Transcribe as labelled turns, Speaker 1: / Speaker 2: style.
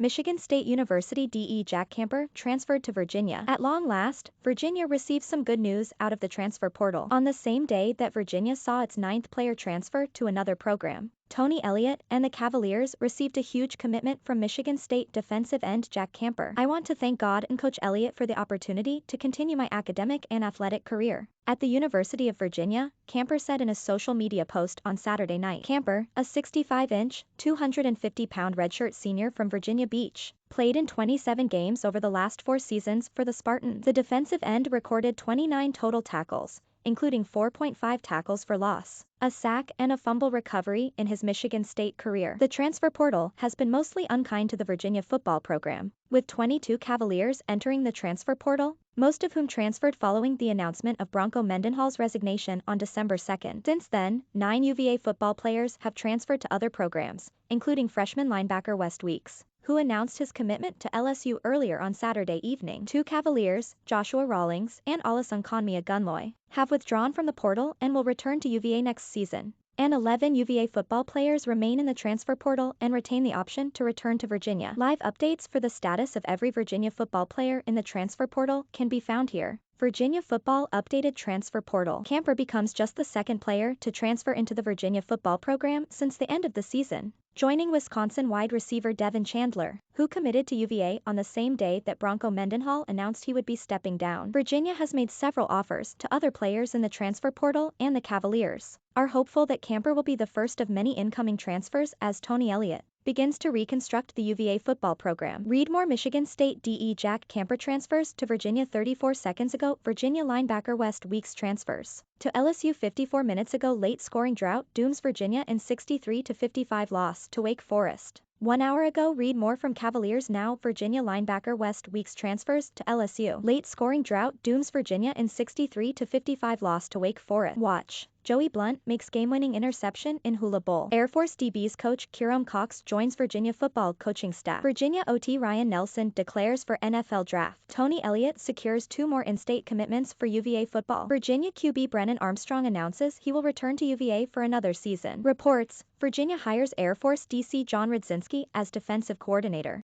Speaker 1: Michigan State University DE Jack Camper transferred to Virginia. At long last, Virginia received some good news out of the transfer portal. On the same day that Virginia saw its 9th player transfer to another program, Tony Elliott and the Cavaliers received a huge commitment from Michigan State defensive end Jack Camper. "I want to thank God and Coach Elliott for the opportunity to continue my academic and athletic career at the University of Virginia," Camper said in a social media post on Saturday night. Camper, a 65-inch, 250-pound redshirt senior from Virginia Beach, played in 27 games over the last 4 seasons for the Spartans. The defensive end recorded 29 total tackles, including 4.5 tackles for loss, a sack and a fumble recovery in his Michigan State career. The transfer portal has been mostly unkind to the Virginia football program, with 22 Cavaliers entering the transfer portal, most of whom transferred following the announcement of Bronco Mendenhall's resignation on December 2nd. Since then, 9 UVA football players have transferred to other programs, including freshman linebacker West Weeks, who announced his commitment to LSU earlier on Saturday evening. 2 Cavaliers, Joshua Rawlings and Olasunkanmi Agunloy, have withdrawn from the portal and will return to UVA next season. And 11 UVA football players remain in the transfer portal and retain the option to return to Virginia. Live updates for the status of every Virginia football player in the transfer portal can be found here. Virginia football updated transfer portal. Camper becomes just the 2nd player to transfer into the Virginia football program since the end of the season, joining Wisconsin wide receiver Devin Chandler, who committed to UVA on the same day that Bronco Mendenhall announced he would be stepping down. Virginia has made several offers to other players in the transfer portal, and the Cavaliers are hopeful that Camper will be the first of many incoming transfers as Tony Elliott begins to reconstruct the UVA football program. Read more. Michigan State DE Jack Camper transfers to Virginia 34 seconds ago. Virginia linebacker West Weeks transfers to LSU 54 minutes ago. Late scoring drought dooms Virginia in 63-55 loss to Wake Forest. 1 hour ago. Read more from Cavaliers Now. Virginia linebacker West Weeks transfers to LSU. Late scoring drought dooms Virginia in 63-55 loss to Wake Forest. Watch. Joey Blunt makes game-winning interception in Hula Bowl. Air Force DBs coach Kieran Cox joins Virginia football coaching staff. Virginia OT Ryan Nelson declares for NFL draft. Tony Elliott secures 2 more in-state commitments for UVA football. Virginia QB Brennan Armstrong announces he will return to UVA for another season. Reports: Virginia hires Air Force DC John Rudzinski as defensive coordinator.